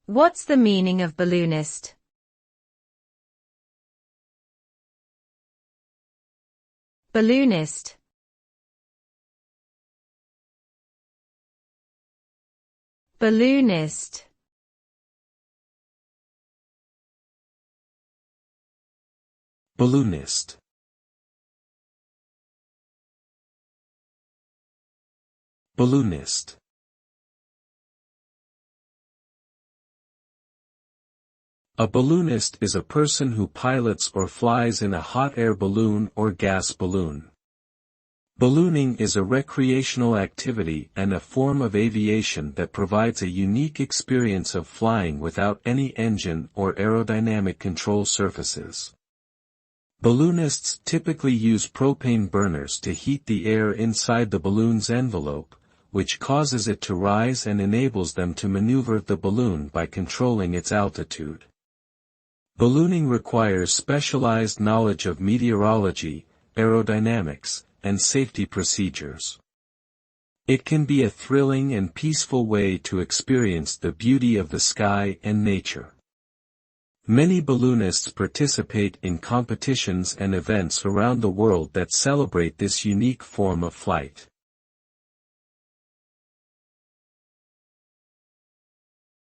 What's the meaning of balloonist? Balloonist. Balloonist. Balloonist. Balloonist. A balloonist is a person who pilots or flies in a hot air balloon or gas balloon. Ballooning is a recreational activity and a form of aviation that provides a unique experience of flying without any engine or aerodynamic control surfaces. Balloonists typically use propane burners to heat the air inside the balloon's envelope, which causes it to rise and enables them to maneuver the balloon by controlling its altitude. Ballooning requires specialized knowledge of meteorology, aerodynamics, and safety procedures. It can be a thrilling and peaceful way to experience the beauty of the sky and nature. Many balloonists participate in competitions and events around the world that celebrate this unique form of flight.